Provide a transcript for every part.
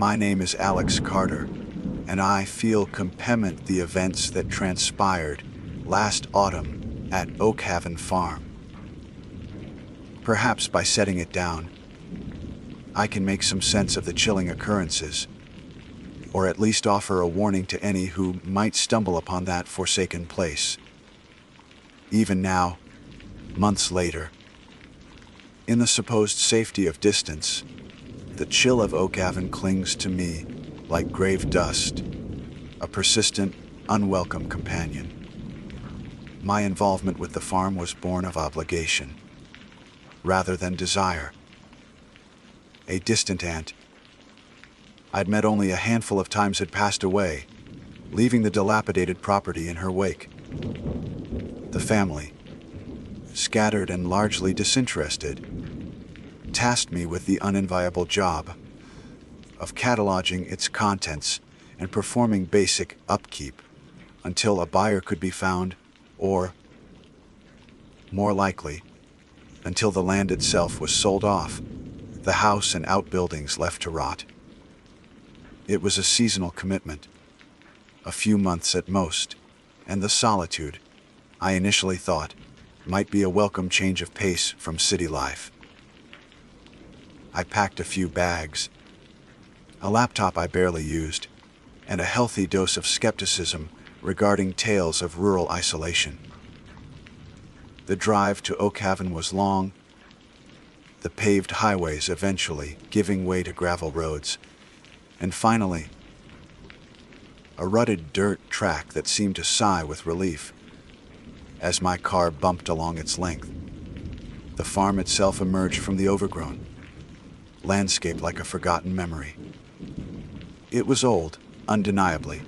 My name is Alex Carter, and I feel compelled the events that transpired last autumn at Oakhaven Farm. Perhaps by setting it down, I can make some sense of the chilling occurrences, or at least offer a warning to any who might stumble upon that forsaken place. Even now, months later, in the supposed safety of distance, the chill of Oakhaven clings to me like grave dust, a persistent, unwelcome companion. My involvement with the farm was born of obligation, rather than desire. A distant aunt I'd met only a handful of times had passed away, leaving the dilapidated property in her wake. The family, scattered and largely disinterested, tasked me with the unenviable job of cataloging its contents and performing basic upkeep until a buyer could be found, or, more likely, until the land itself was sold off, the house and outbuildings left to rot. It was a seasonal commitment, a few months at most, and the solitude, I initially thought, might be a welcome change of pace from city life. I packed a few bags, a laptop I barely used, and a healthy dose of skepticism regarding tales of rural isolation. The drive to Oakhaven was long, the paved highways eventually giving way to gravel roads, and finally, a rutted dirt track that seemed to sigh with relief as my car bumped along its length. The farm itself emerged from the overgrown landscape like a forgotten memory. It was old, undeniably.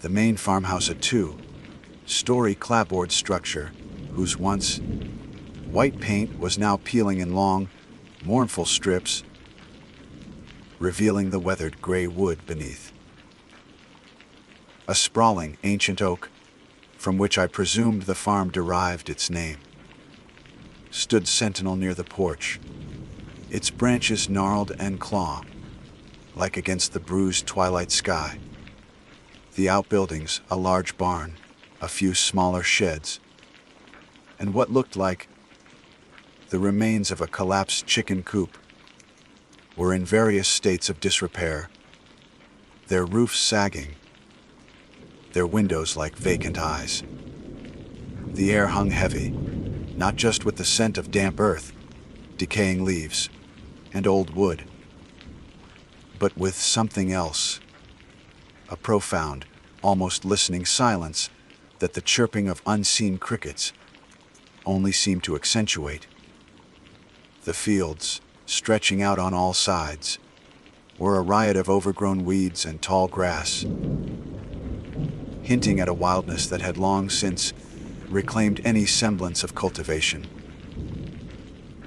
The main farmhouse, a two-story clapboard structure whose once white paint was now peeling in long, mournful strips, revealing the weathered gray wood beneath. A sprawling ancient oak, from which I presumed the farm derived its name, stood sentinel near the porch, its branches gnarled and claw-like against the bruised twilight sky. The outbuildings, a large barn, a few smaller sheds, and what looked like the remains of a collapsed chicken coop, were in various states of disrepair, their roofs sagging, their windows like vacant eyes. The air hung heavy, not just with the scent of damp earth, decaying leaves, and old wood, but with something else, a profound, almost listening silence that the chirping of unseen crickets only seemed to accentuate. The fields, stretching out on all sides, were a riot of overgrown weeds and tall grass, hinting at a wildness that had long since reclaimed any semblance of cultivation.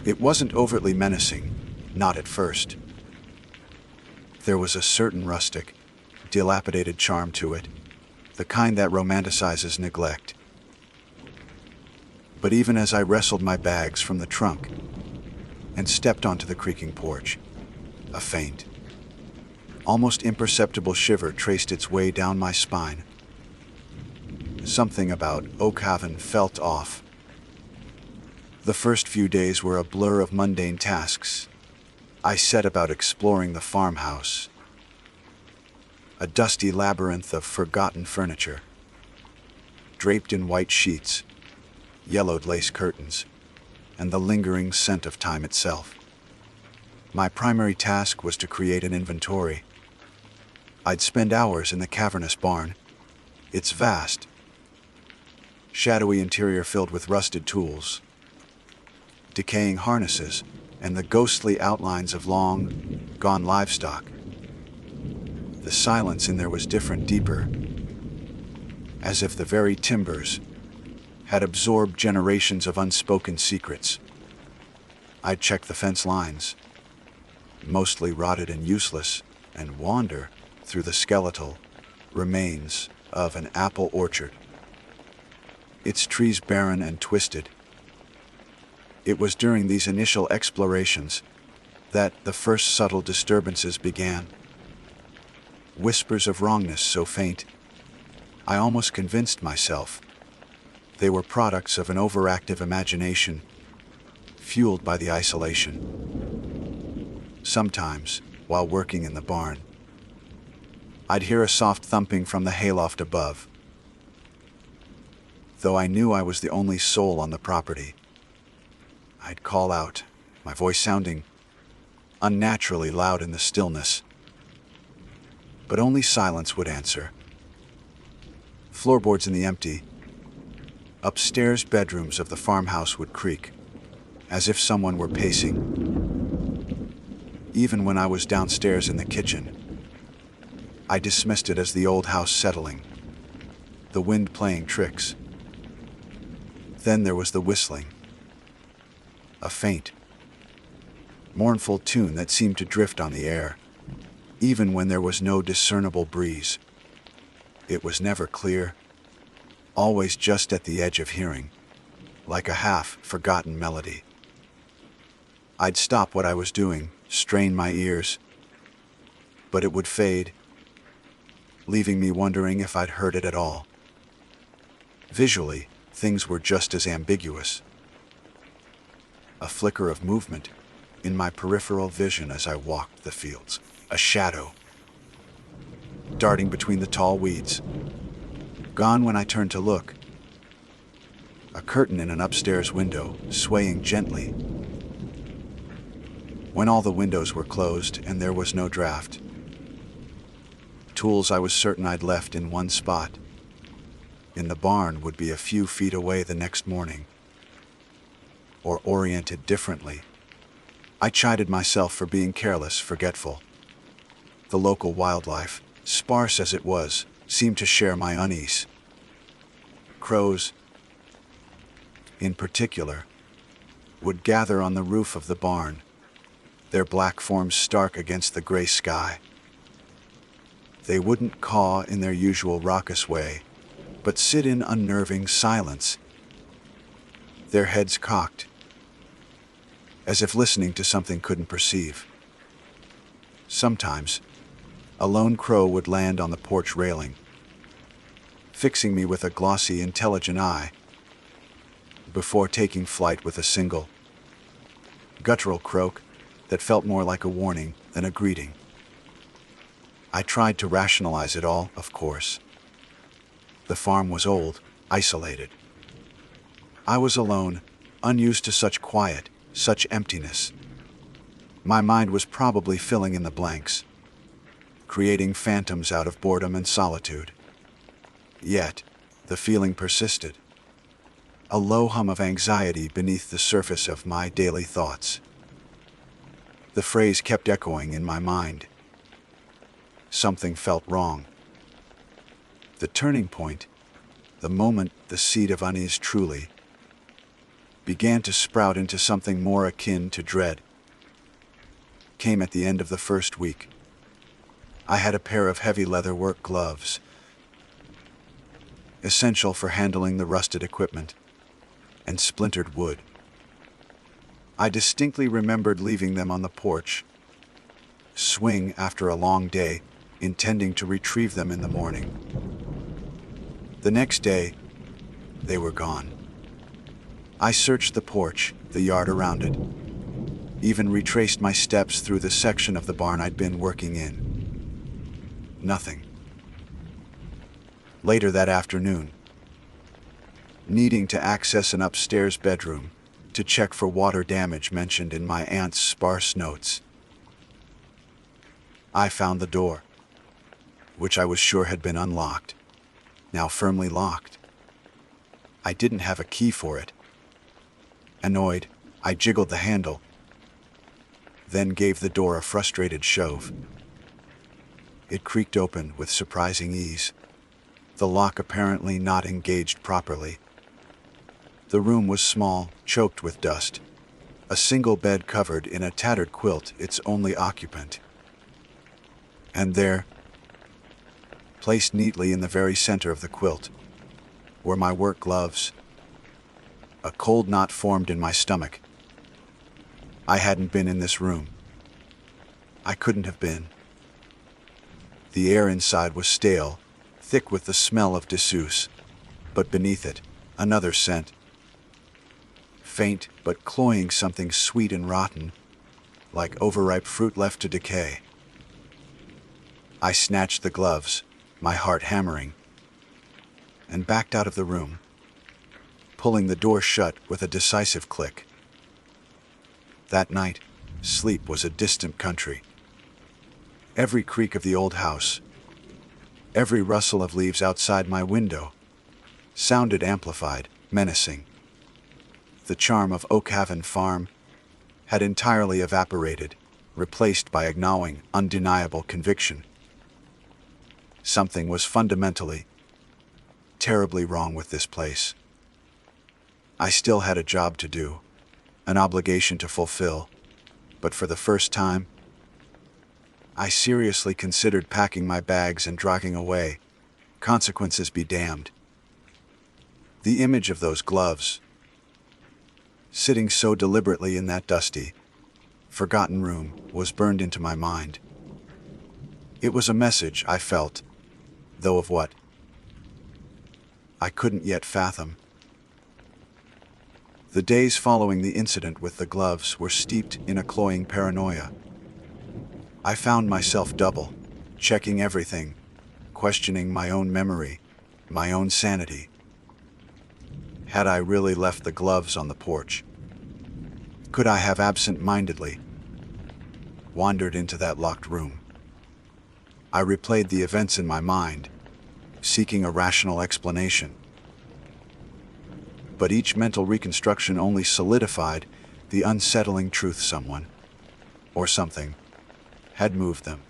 It wasn't overtly menacing, not at first. There was a certain rustic, dilapidated charm to it, the kind that romanticizes neglect. But even as I wrestled my bags from the trunk and stepped onto the creaking porch, a faint, almost imperceptible shiver traced its way down my spine. Something about Oakhaven felt off. The first few days were a blur of mundane tasks. I set about exploring the farmhouse, a dusty labyrinth of forgotten furniture, draped in white sheets, yellowed lace curtains, and the lingering scent of time itself. My primary task was to create an inventory. I'd spend hours in the cavernous barn, its vast, shadowy interior filled with rusted tools, decaying harnesses, and the ghostly outlines of long, gone livestock. The silence in there was different, deeper, as if the very timbers had absorbed generations of unspoken secrets. I'd check the fence lines, mostly rotted and useless, and wander through the skeletal remains of an apple orchard, its trees barren and twisted. It was during these initial explorations that the first subtle disturbances began. whispers of wrongness so faint, I almost convinced myself they were products of an overactive imagination, fueled by the isolation. Sometimes, while working in the barn, I'd hear a soft thumping from the hayloft above. Though I knew I was the only soul on the property, I'd call out, my voice sounding unnaturally loud in the stillness. But only silence would answer. Floorboards in the empty, upstairs bedrooms of the farmhouse would creak, as if someone were pacing. Even when I was downstairs in the kitchen, I dismissed it as the old house settling, the wind playing tricks. Then there was the whistling, a faint, mournful tune that seemed to drift on the air, even when there was no discernible breeze. It was never clear, always just at the edge of hearing, like a half-forgotten melody. I'd stop what I was doing, strain my ears, but it would fade, leaving me wondering if I'd heard it at all. Visually, things were just as ambiguous. A flicker of movement in my peripheral vision as I walked the fields. A shadow, darting between the tall weeds. Gone when I turned to look. A curtain in an upstairs window, swaying gently. When all the windows were closed and there was no draft. Tools I was certain I'd left in one spot. In the barn would be a few feet away the next morning. Or oriented differently. I chided myself for being careless, forgetful. The local wildlife, sparse as it was, seemed to share my unease. Crows, in particular, would gather on the roof of the barn, their black forms stark against the gray sky. They wouldn't caw in their usual raucous way, but sit in unnerving silence, their heads cocked, as if listening to something couldn't perceive. Sometimes, a lone crow would land on the porch railing, fixing me with a glossy, intelligent eye, before taking flight with a single, guttural croak that felt more like a warning than a greeting. I tried to rationalize it all, of course. The farm was old, isolated. I was alone, unused to such quiet, such emptiness. My mind was probably filling in the blanks, creating phantoms out of boredom and solitude. Yet, the feeling persisted, a low hum of anxiety beneath the surface of my daily thoughts. The phrase kept echoing in my mind. Something felt wrong. The turning point, the moment the seed of unease truly began to sprout into something more akin to dread, came at the end of the first week. I had a pair of heavy leather work gloves, essential for handling the rusted equipment, and splintered wood. I distinctly remembered leaving them on the porch, swing after a long day, intending to retrieve them in the morning. The next day, they were gone. I searched the porch, the yard around it, even retraced my steps through the section of the barn I'd been working in. Nothing. Later that afternoon, needing to access an upstairs bedroom to check for water damage mentioned in my aunt's sparse notes, I found the door, which I was sure had been unlocked, now firmly locked. I didn't have a key for it. Annoyed, I jiggled the handle, then gave the door a frustrated shove. It creaked open with surprising ease, the lock apparently not engaged properly. The room was small, choked with dust, a single bed covered in a tattered quilt, its only occupant. And there, placed neatly in the very center of the quilt, were my work gloves. A cold knot formed in my stomach. I hadn't been in this room. I couldn't have been. The air inside was stale, thick with the smell of disuse, but beneath it, another scent. Faint but cloying, something sweet and rotten, like overripe fruit left to decay. I snatched the gloves, my heart hammering, and backed out of the room, pulling the door shut with a decisive click. That night, sleep was a distant country. Every creak of the old house, every rustle of leaves outside my window, sounded amplified, menacing. The charm of Oakhaven Farm had entirely evaporated, replaced by a gnawing, undeniable conviction. Something was fundamentally, terribly wrong with this place. I still had a job to do, an obligation to fulfill, but for the first time, I seriously considered packing my bags and driving away. Consequences be damned. The image of those gloves, sitting so deliberately in that dusty, forgotten room, was burned into my mind. It was a message, I felt, though of what, I couldn't yet fathom. The days following the incident with the gloves were steeped in a cloying paranoia. I found myself double, checking everything, questioning my own memory, my own sanity. Had I really left the gloves on the porch? Could I have absent-mindedly wandered into that locked room? I replayed the events in my mind, seeking a rational explanation. But each mental reconstruction only solidified the unsettling truth: someone, or something, had moved them.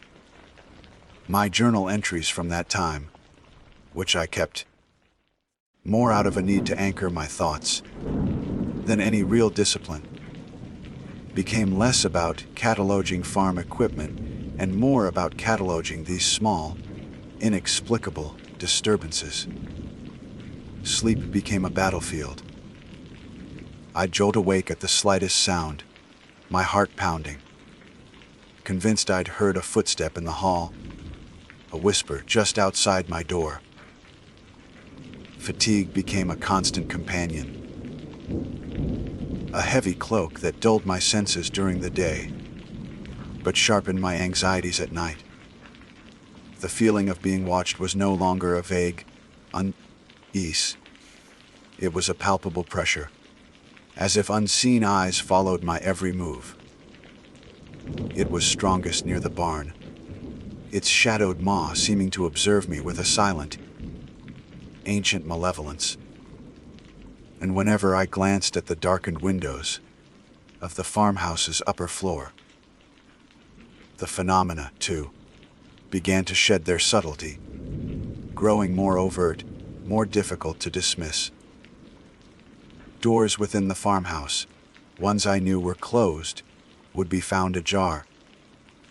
My journal entries from that time, which I kept more out of a need to anchor my thoughts than any real discipline, became less about cataloging farm equipment and more about cataloging these small, inexplicable disturbances. Sleep became a battlefield. I'd jolt awake at the slightest sound, my heart pounding, convinced I'd heard a footstep in the hall, a whisper just outside my door. Fatigue became a constant companion, a heavy cloak that dulled my senses during the day, but sharpened my anxieties at night. The feeling of being watched was no longer a vague unease. It was a palpable pressure, as if unseen eyes followed my every move. It was strongest near the barn, its shadowed maw seeming to observe me with a silent, ancient malevolence. And whenever I glanced at the darkened windows of the farmhouse's upper floor, the phenomena, too, began to shed their subtlety, growing more overt, more difficult to dismiss. Doors within the farmhouse, ones I knew were closed, would be found ajar,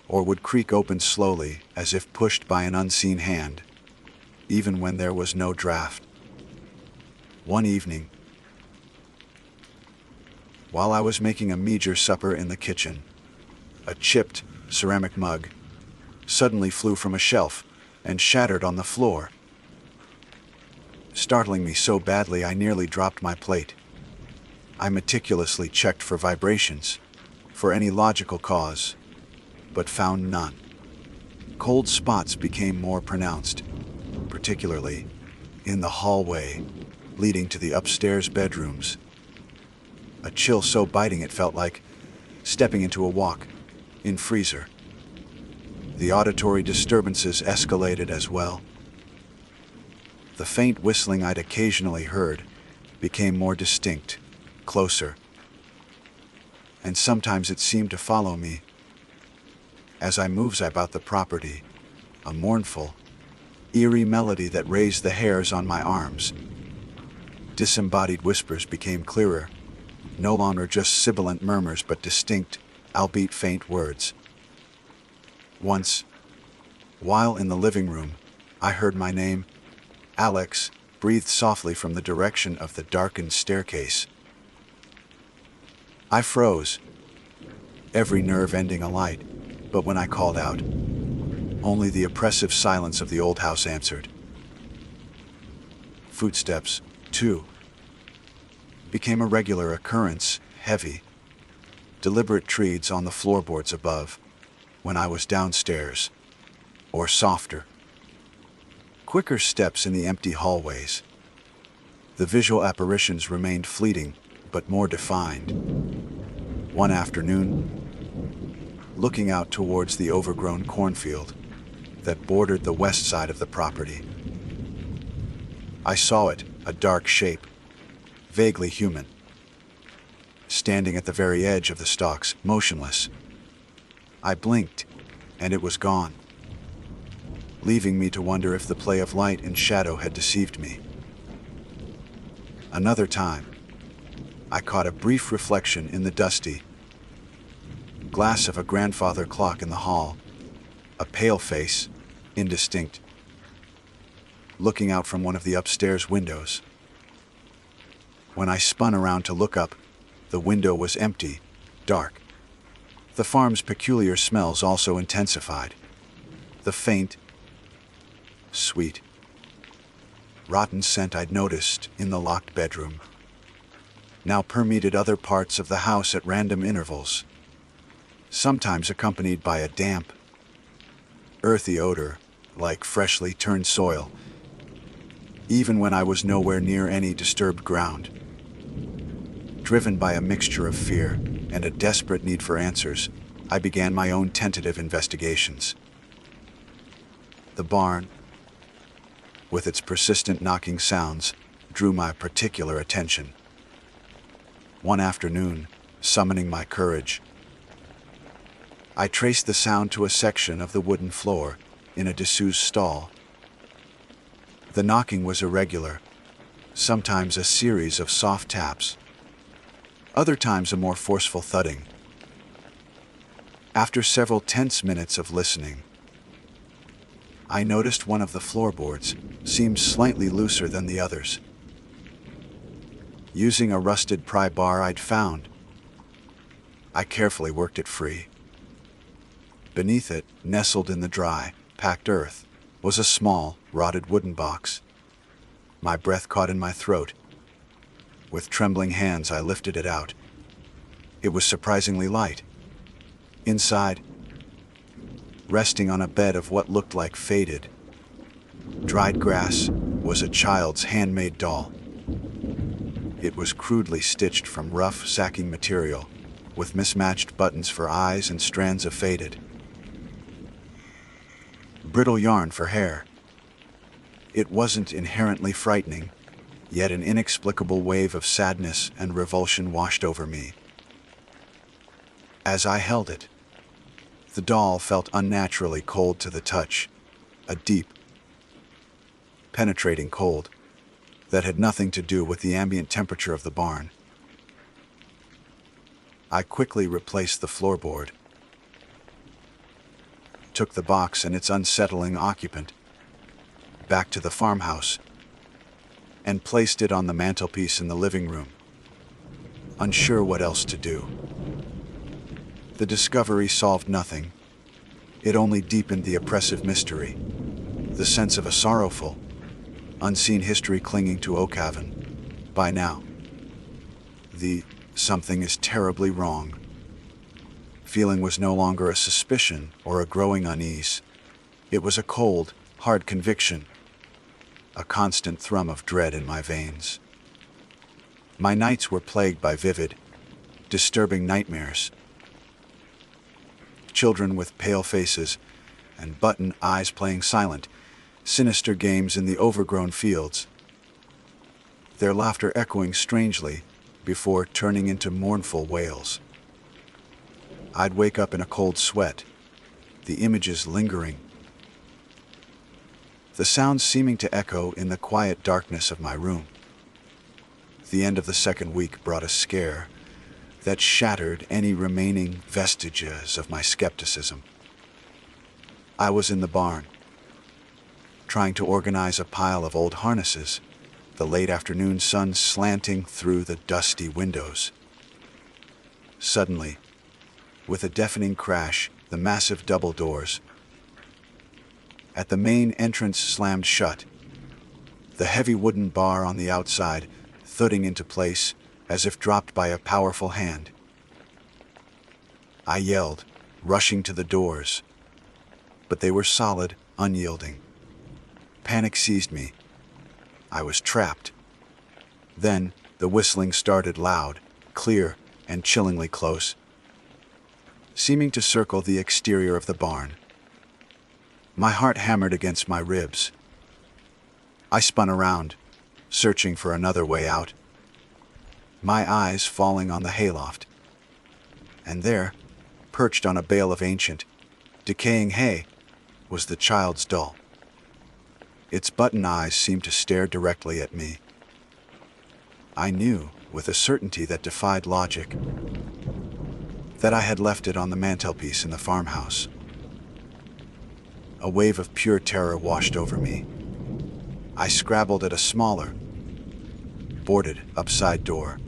or would creak open slowly as if pushed by an unseen hand, even when there was no draft. One evening, while I was making a meager supper in the kitchen, a chipped ceramic mug suddenly flew from a shelf and shattered on the floor, startling me so badly I nearly dropped my plate. I meticulously checked for vibrations, for any logical cause, but found none. Cold spots became more pronounced, particularly in the hallway leading to the upstairs bedrooms. A chill so biting it felt like stepping into a walk-in freezer. The auditory disturbances escalated as well. The faint whistling I'd occasionally heard became more distinct, closer, and sometimes it seemed to follow me as I moved about the property, a mournful, eerie melody that raised the hairs on my arms. Disembodied whispers became clearer, no longer just sibilant murmurs but distinct, albeit faint words. Once, while in the living room, I heard my name, Alex, breathed softly from the direction of the darkened staircase. I froze, every nerve ending alight, but when I called out, Only the oppressive silence of the old house answered. Footsteps, too, became a regular occurrence, heavy, deliberate treads on the floorboards above, when I was downstairs, or softer, quicker steps in the empty hallways. The visual apparitions remained fleeting, but more defined. One afternoon, looking out towards the overgrown cornfield that bordered the west side of the property, I saw it, a dark shape, vaguely human, standing at the very edge of the stalks, motionless. I blinked, and it was gone, leaving me to wonder if the play of light and shadow had deceived me. Another time, I caught a brief reflection in the dusty glass of a grandfather clock in the hall, a pale face, indistinct, looking out from one of the upstairs windows. When I spun around to look up, the window was empty, dark. The farm's peculiar smells also intensified. The faint, sweet, rotten scent I'd noticed in the locked bedroom now permeated other parts of the house at random intervals, sometimes accompanied by a damp, earthy odor like freshly turned soil, even when I was nowhere near any disturbed ground. Driven by a mixture of fear and a desperate need for answers, I began my own tentative investigations. The barn, with its persistent knocking sounds, drew my particular attention. One afternoon, summoning my courage, I traced the sound to a section of the wooden floor in a disused stall. The knocking was irregular, sometimes a series of soft taps, other times a more forceful thudding. After several tense minutes of listening, I noticed one of the floorboards seemed slightly looser than the others. Using a rusted pry bar I'd found, I carefully worked it free. Beneath it, nestled in the dry, packed earth, was a small, rotted wooden box. My breath caught in my throat. With trembling hands, I lifted it out. It was surprisingly light. Inside, resting on a bed of what looked like faded, dried grass, was a child's handmade doll. It was crudely stitched from rough, sacking material, with mismatched buttons for eyes and strands of faded, brittle yarn for hair. It wasn't inherently frightening, yet an inexplicable wave of sadness and revulsion washed over me. As I held it, the doll felt unnaturally cold to the touch, a deep, penetrating cold that had nothing to do with the ambient temperature of the barn. I quickly replaced the floorboard, took the box and its unsettling occupant back to the farmhouse, and placed it on the mantelpiece in the living room, unsure what else to do. The discovery solved nothing. It only deepened the oppressive mystery, the sense of a sorrowful, unseen history clinging to Oakhaven. By now, the "something is terribly wrong" feeling was no longer a suspicion or a growing unease. It was a cold, hard conviction, a constant thrum of dread in my veins. My nights were plagued by vivid, disturbing nightmares. Children with pale faces and button eyes playing silent, sinister games in the overgrown fields, their laughter echoing strangely before turning into mournful wails. I'd wake up in a cold sweat, the images lingering, the sounds seeming to echo in the quiet darkness of my room. The end of the second week brought a scare that shattered any remaining vestiges of my skepticism. I was in the barn, trying to organize a pile of old harnesses, the late afternoon sun slanting through the dusty windows. Suddenly, with a deafening crash, the massive double doors, at the main entrance slammed shut, the heavy wooden bar on the outside thudding into place as if dropped by a powerful hand. I yelled, rushing to the doors, but they were solid, unyielding. Panic seized me. I was trapped. Then the whistling started loud, clear, and chillingly close, seeming to circle the exterior of the barn. My heart hammered against my ribs. I spun around, searching for another way out, my eyes falling on the hayloft. And there, perched on a bale of ancient, decaying hay, was the child's doll. Its button eyes seemed to stare directly at me. I knew, with a certainty that defied logic, that I had left it on the mantelpiece in the farmhouse. A wave of pure terror washed over me. I scrabbled at a smaller, boarded, upside door,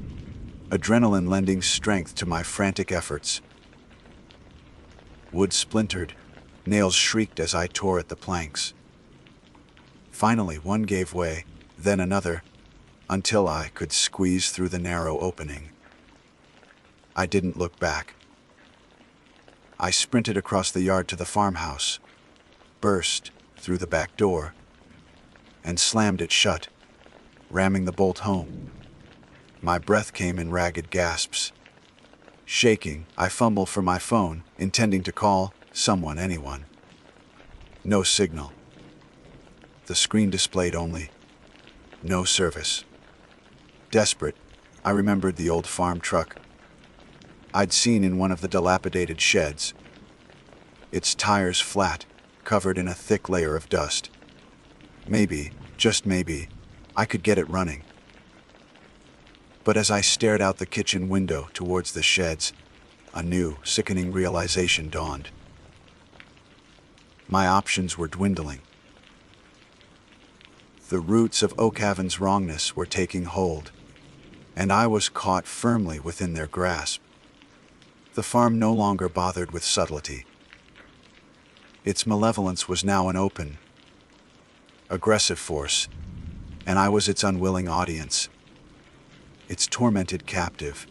adrenaline lending strength to my frantic efforts. Wood splintered, nails shrieked as I tore at the planks. Finally, one gave way, then another, until I could squeeze through the narrow opening. I didn't look back. I sprinted across the yard to the farmhouse, burst through the back door, and slammed it shut, ramming the bolt home. My breath came in ragged gasps. Shaking, I fumbled for my phone, intending to call someone, anyone. No signal. The screen displayed only no service. Desperate, I remembered the old farm truck I'd seen in one of the dilapidated sheds. Its tires flat, covered in a thick layer of dust. Maybe, just maybe, I could get it running. But as I stared out the kitchen window towards the sheds, a new, sickening realization dawned. My options were dwindling. The roots of Oakhaven's wrongness were taking hold, and I was caught firmly within their grasp. The farm no longer bothered with subtlety. Its malevolence was now an open, aggressive force, and I was its unwilling audience, its tormented captive.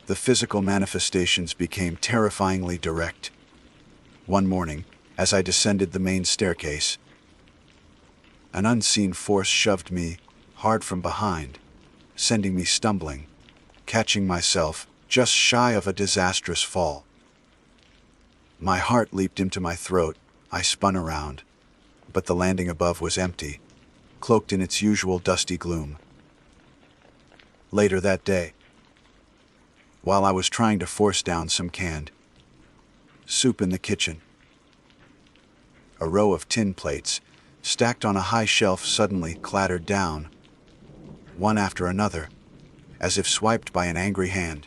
The physical manifestations became terrifyingly direct. One morning, as I descended the main staircase, an unseen force shoved me hard from behind, sending me stumbling, catching myself just shy of a disastrous fall. My heart leaped into my throat. I spun around, but the landing above was empty, cloaked in its usual dusty gloom. Later that day, while I was trying to force down some canned soup in the kitchen, a row of tin plates, stacked on a high shelf, suddenly clattered down, one after another, as if swiped by an angry hand.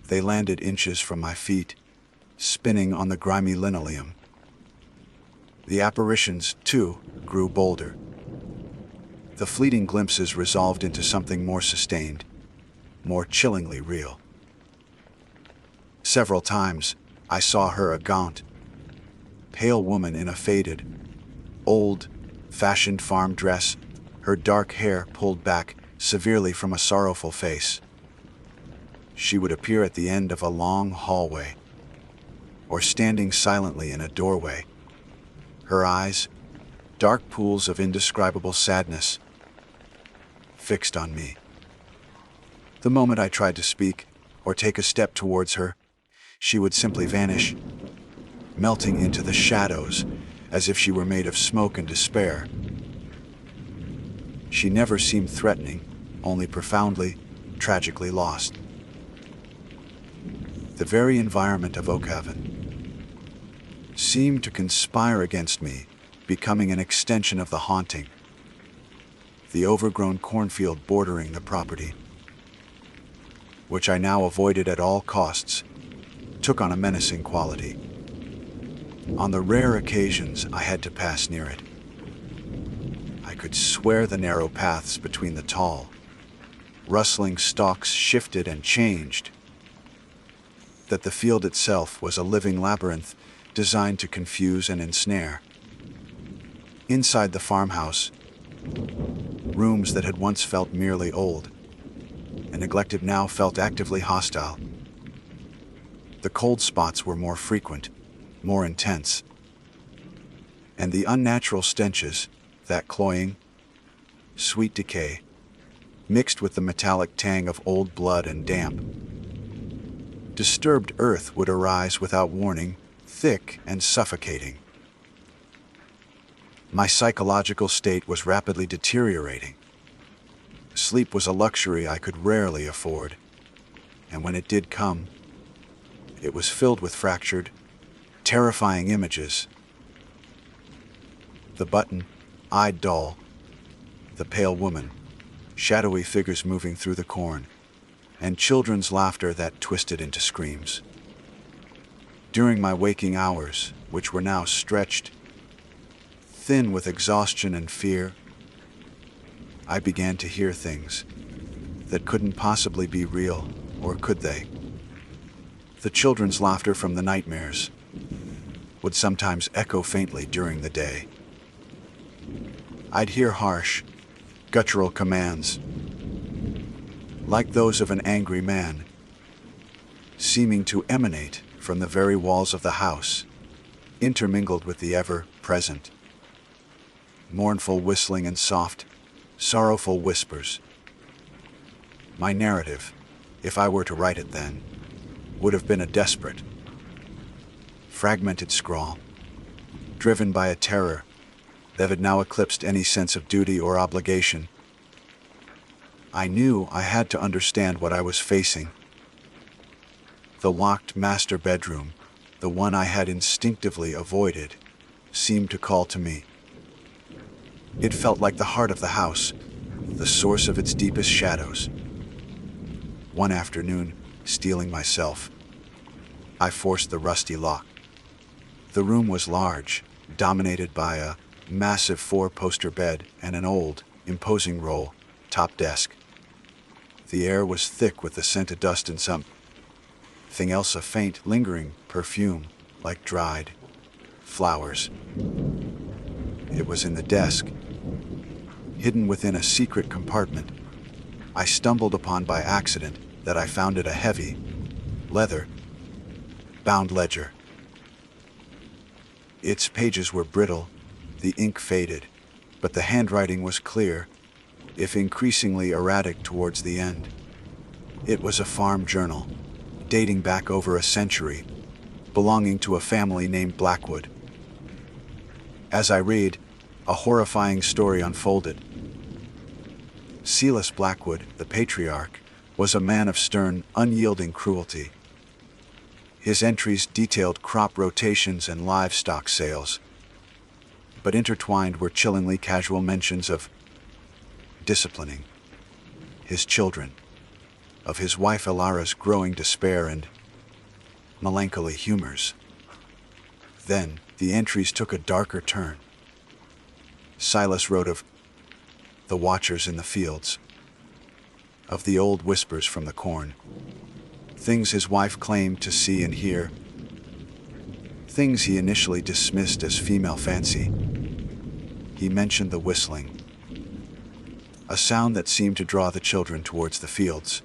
They landed inches from my feet, spinning on the grimy linoleum. The apparitions, too, grew bolder. The fleeting glimpses resolved into something more sustained, more chillingly real. Several times, I saw her, a gaunt, pale woman in a faded, old-fashioned farm dress, her dark hair pulled back severely from a sorrowful face. She would appear at the end of a long hallway, or standing silently in a doorway, her eyes, dark pools of indescribable sadness, fixed on me. The moment I tried to speak or take a step towards her, she would simply vanish, melting into the shadows as if she were made of smoke and despair. She never seemed threatening, only profoundly, tragically lost. The very environment of Oakhaven seemed to conspire against me, becoming an extension of the haunting. The overgrown cornfield bordering the property, which I now avoided at all costs, took on a menacing quality. On the rare occasions I had to pass near it, I could swear the narrow paths between the tall, rustling stalks shifted and changed, that the field itself was a living labyrinth designed to confuse and ensnare. Inside the farmhouse, rooms that had once felt merely old and neglected now felt actively hostile. The cold spots were more frequent, more intense, and the unnatural stenches, that cloying, sweet decay, mixed with the metallic tang of old blood and damp. Disturbed earth would arise without warning, thick and suffocating. My psychological state was rapidly deteriorating. Sleep was a luxury I could rarely afford, and when it did come, it was filled with fractured, terrifying images. The button-eyed doll, the pale woman, shadowy figures moving through the corn, and children's laughter that twisted into screams. During my waking hours, which were now stretched thin with exhaustion and fear, I began to hear things that couldn't possibly be real, or could they? The children's laughter from the nightmares would sometimes echo faintly during the day. I'd hear harsh, guttural commands, like those of an angry man, seeming to emanate from the very walls of the house, intermingled with the ever-present mournful whistling and soft, sorrowful whispers. My narrative, if I were to write it then, would have been a desperate, fragmented scrawl, driven by a terror that had now eclipsed any sense of duty or obligation. I knew I had to understand what I was facing. The locked master bedroom, the one I had instinctively avoided, seemed to call to me. It felt like the heart of the house, the source of its deepest shadows. One afternoon, steeling myself, I forced the rusty lock. The room was large, dominated by a massive 4-poster bed and an old, imposing roll-top desk. The air was thick with the scent of dust and something else, a faint, lingering perfume, like dried flowers. It was in the desk, hidden within a secret compartment I stumbled upon by accident, that I found it a heavy, leather-bound ledger. Its pages were brittle, the ink faded, but the handwriting was clear, if increasingly erratic towards the end. It was a farm journal, dating back over a century, belonging to a family named Blackwood. As I read, a horrifying story unfolded. Silas Blackwood, the patriarch, was a man of stern, unyielding cruelty. His entries detailed crop rotations and livestock sales, but intertwined were chillingly casual mentions of disciplining his children, of his wife Ilara's growing despair and melancholy humors. Then the entries took a darker turn. Silas wrote of the watchers in the fields, of the old whispers from the corn, things his wife claimed to see and hear, things he initially dismissed as female fancy. He mentioned the whistling, a sound that seemed to draw the children towards the fields.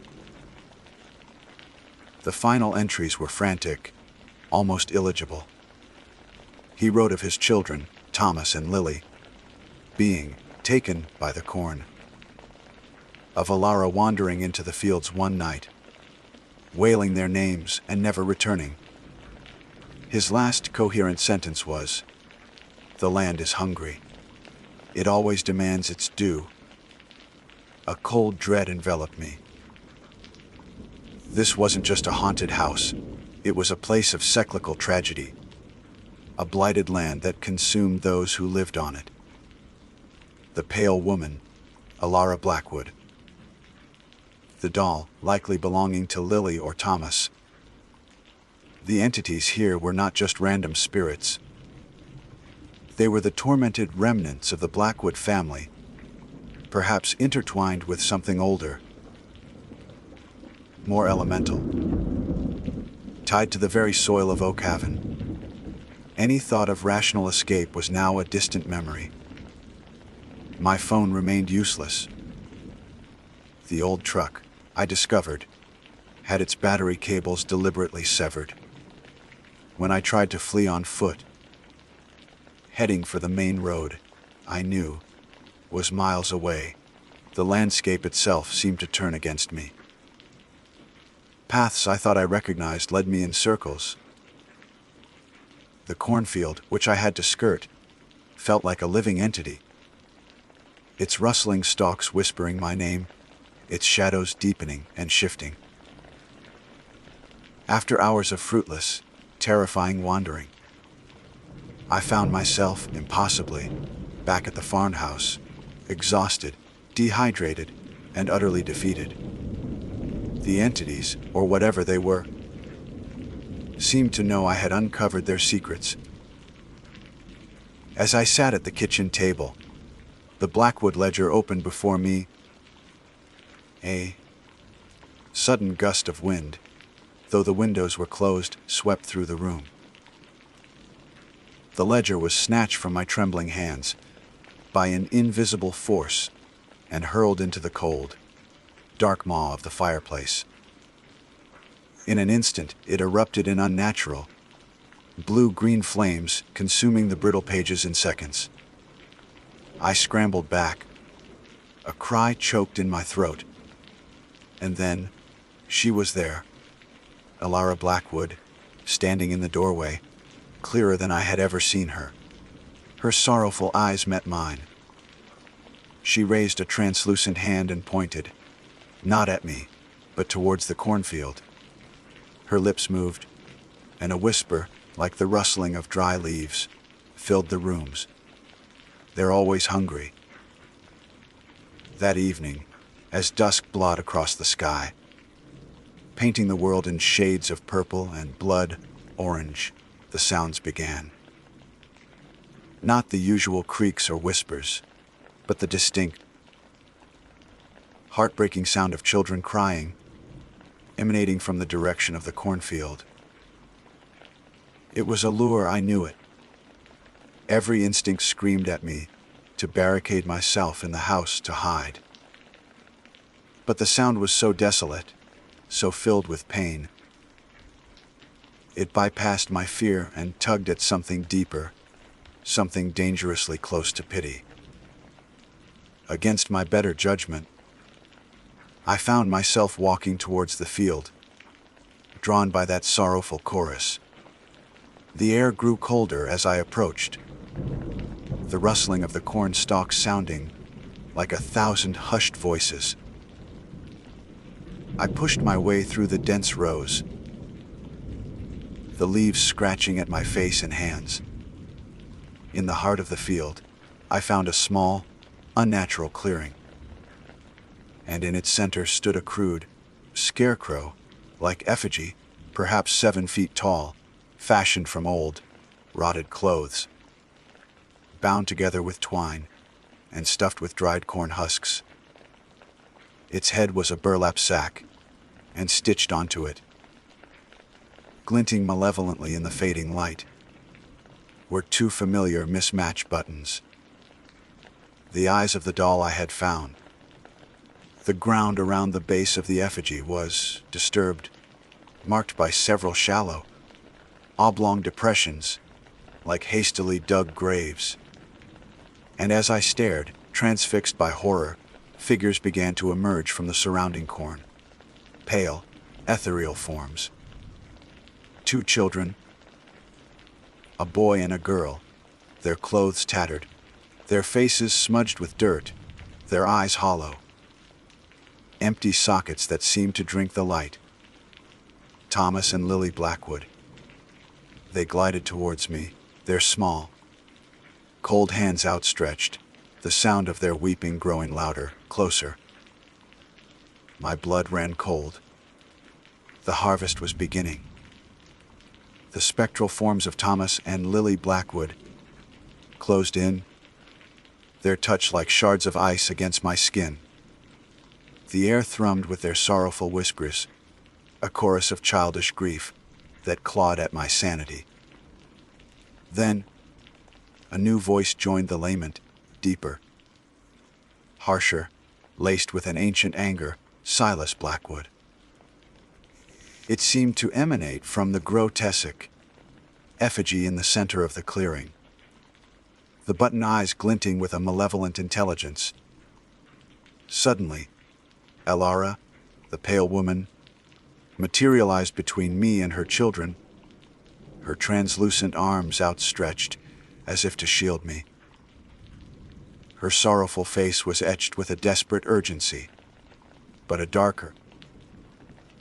The final entries were frantic, almost illegible. He wrote of his children, Thomas and Lily, being taken by the corn, of Ilara wandering into the fields one night, wailing their names and never returning. His last coherent sentence was, "The land is hungry. It always demands its due." A cold dread enveloped me. This wasn't just a haunted house. It was a place of cyclical tragedy, a blighted land that consumed those who lived on it. The pale woman, Ilara Blackwood. The doll, likely belonging to Lily or Thomas. The entities here were not just random spirits. They were the tormented remnants of the Blackwood family, perhaps intertwined with something older, more elemental, tied to the very soil of Oak Haven. Any thought of rational escape was now a distant memory. My phone remained useless. The old truck, I discovered, had its battery cables deliberately severed. When I tried to flee on foot, heading for the main road, I knew, was miles away, the landscape itself seemed to turn against me. Paths I thought I recognized led me in circles. The cornfield, which I had to skirt, felt like a living entity. Its rustling stalks whispering my name, its shadows deepening and shifting. After hours of fruitless, terrifying wandering, I found myself, impossibly, back at the farmhouse, exhausted, dehydrated, and utterly defeated. The entities, or whatever they were, seemed to know I had uncovered their secrets. As I sat at the kitchen table, the Blackwood ledger opened before me. A sudden gust of wind, though the windows were closed, swept through the room. The ledger was snatched from my trembling hands by an invisible force and hurled into the cold, dark maw of the fireplace. In an instant, it erupted in unnatural, blue-green flames, consuming the brittle pages in seconds. I scrambled back, a cry choked in my throat. And then, she was there, Elara Blackwood, standing in the doorway, clearer than I had ever seen her. Her sorrowful eyes met mine. She raised a translucent hand and pointed, not at me, but towards the cornfield. Her lips moved, and a whisper, like the rustling of dry leaves, filled the rooms. They're always hungry. That evening, as dusk blotted across the sky, painting the world in shades of purple and blood orange, the sounds began. Not the usual creaks or whispers, but the distinct, heartbreaking sound of children crying, emanating from the direction of the cornfield. It was a lure, I knew it. Every instinct screamed at me to barricade myself in the house to hide. But the sound was so desolate, so filled with pain. It bypassed my fear and tugged at something deeper, something dangerously close to pity. Against my better judgment, I found myself walking towards the field, drawn by that sorrowful chorus. The air grew colder as I approached, the rustling of the corn stalks sounding like 1,000 hushed voices. I pushed my way through the dense rows, the leaves scratching at my face and hands. In the heart of the field, I found a small, unnatural clearing, and in its center stood a crude scarecrow-like effigy, perhaps 7 feet tall, fashioned from old, rotted clothes, bound together with twine and stuffed with dried corn husks. Its head was a burlap sack, and stitched onto it, glinting malevolently in the fading light, were 2 familiar mismatched buttons. The eyes of the doll I had found. The ground around the base of the effigy was disturbed, marked by several shallow, oblong depressions, like hastily dug graves. And as I stared, transfixed by horror, figures began to emerge from the surrounding corn. Pale, ethereal forms. 2 children, a boy and a girl, their clothes tattered, their faces smudged with dirt, their eyes hollow. Empty sockets that seemed to drink the light. Thomas and Lily Blackwood. They glided towards me, their small, cold hands outstretched, the sound of their weeping growing louder, closer. My blood ran cold. The harvest was beginning. The spectral forms of Thomas and Lily Blackwood closed in, their touch like shards of ice against my skin. The air thrummed with their sorrowful whispers, a chorus of childish grief that clawed at my sanity. Then, a new voice joined the lament, deeper, harsher, laced with an ancient anger, Silas Blackwood. It seemed to emanate from the grotesque effigy in the center of the clearing, the button eyes glinting with a malevolent intelligence. Suddenly, Elara, the pale woman, materialized between me and her children, her translucent arms outstretched as if to shield me. Her sorrowful face was etched with a desperate urgency, but a darker,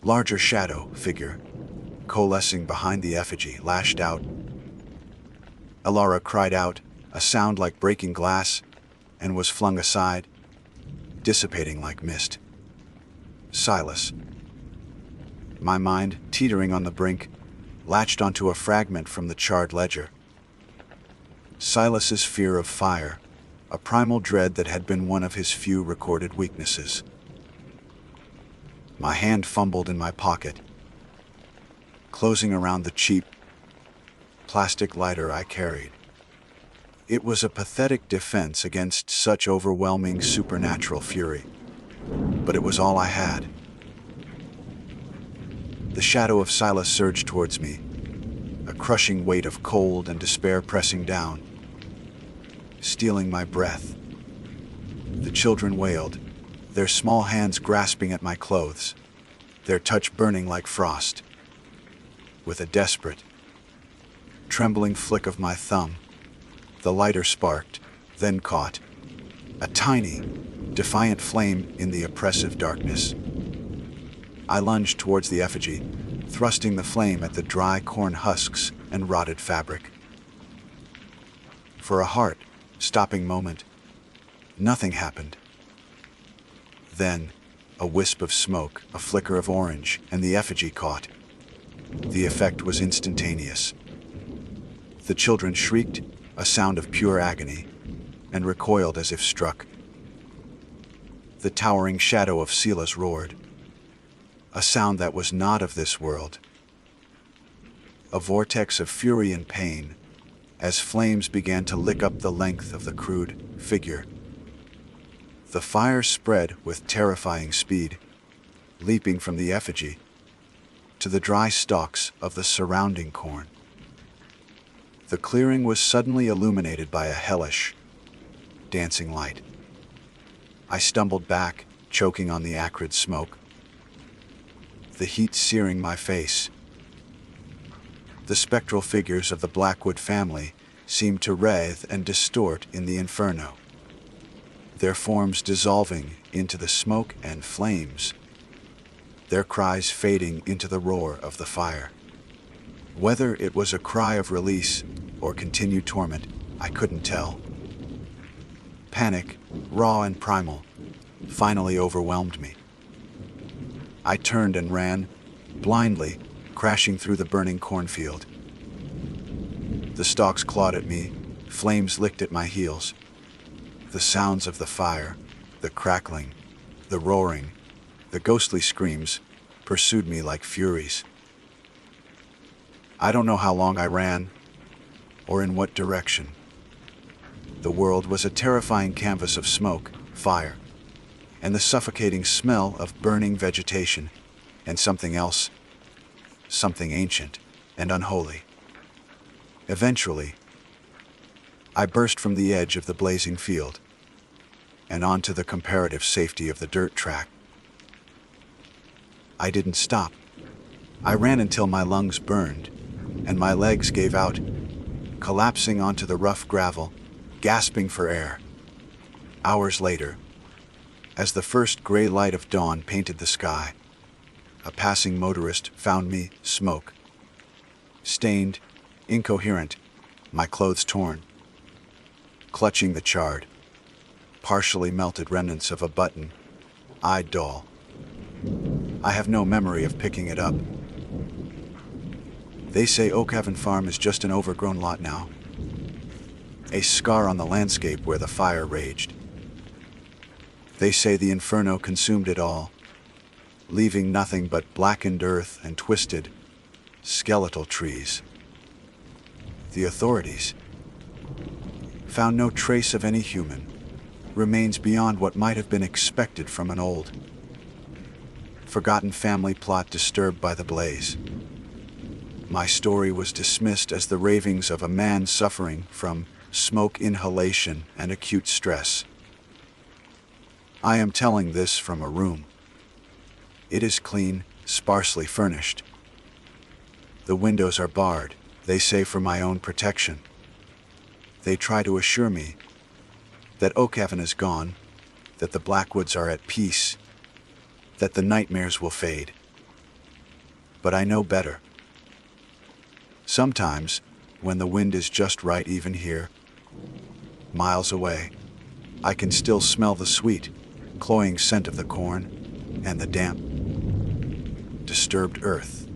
larger shadow figure, coalescing behind the effigy, lashed out. Elara cried out, a sound like breaking glass, and was flung aside, dissipating like mist. Silas, my mind, teetering on the brink, latched onto a fragment from the charred ledger. Silas's fear of fire, a primal dread that had been one of his few recorded weaknesses. My hand fumbled in my pocket, closing around the cheap plastic lighter I carried. It was a pathetic defense against such overwhelming supernatural fury, but it was all I had. The shadow of Silas surged towards me, a crushing weight of cold and despair pressing down, stealing my breath. The children wailed, their small hands grasping at my clothes, their touch burning like frost. With a desperate, trembling flick of my thumb, the lighter sparked, then caught, a tiny, defiant flame in the oppressive darkness. I lunged towards the effigy, thrusting the flame at the dry corn husks and rotted fabric. For a heart-stopping moment, nothing happened. Then, a wisp of smoke, a flicker of orange, and the effigy caught. The effect was instantaneous. The children shrieked, a sound of pure agony, and recoiled as if struck. The towering shadow of Silas roared, a sound that was not of this world. A vortex of fury and pain, as flames began to lick up the length of the crude figure. The fire spread with terrifying speed, leaping from the effigy to the dry stalks of the surrounding corn. The clearing was suddenly illuminated by a hellish, dancing light. I stumbled back, choking on the acrid smoke, the heat searing my face. The spectral figures of the Blackwood family seemed to writhe and distort in the inferno, their forms dissolving into the smoke and flames, their cries fading into the roar of the fire. Whether it was a cry of release or continued torment, I couldn't tell. Panic, raw and primal, finally overwhelmed me. I turned and ran, blindly, crashing through the burning cornfield. The stalks clawed at me, flames licked at my heels. The sounds of the fire, the crackling, the roaring, the ghostly screams pursued me like furies. I don't know how long I ran, or in what direction. The world was a terrifying canvas of smoke, fire, and the suffocating smell of burning vegetation, and something else, something ancient and unholy. Eventually, I burst from the edge of the blazing field and onto the comparative safety of the dirt track. I didn't stop. I ran until my lungs burned and my legs gave out, collapsing onto the rough gravel, gasping for air. Hours later, as the first gray light of dawn painted the sky, a passing motorist found me, smoke, stained, incoherent, my clothes torn, clutching the charred, partially melted remnants of a button-eyed doll. I have no memory of picking it up. They say Oakhaven Farm is just an overgrown lot now, a scar on the landscape where the fire raged. They say the inferno consumed it all, leaving nothing but blackened earth and twisted, skeletal trees. The authorities found no trace of any human remains beyond what might have been expected from an old, forgotten family plot disturbed by the blaze. My story was dismissed as the ravings of a man suffering from smoke inhalation and acute stress. I am telling this from a room. It is clean, sparsely furnished. The windows are barred, they say, for my own protection. They try to assure me that Oakhaven is gone, that the Blackwoods are at peace, that the nightmares will fade. But I know better. Sometimes, when the wind is just right even here, miles away, I can still smell the sweet, cloying scent of the corn and the damp, disturbed earth.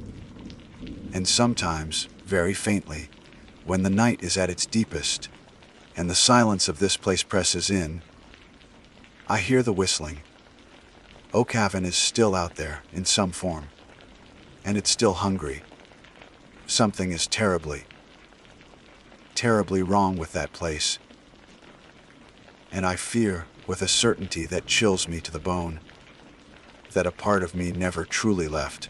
And sometimes, very faintly, when the night is at its deepest and the silence of this place presses in, I hear the whistling. Oakhaven is still out there in some form, and it's still hungry. Something is terribly, terribly wrong with that place. And I fear, with a certainty that chills me to the bone, that a part of me never truly left.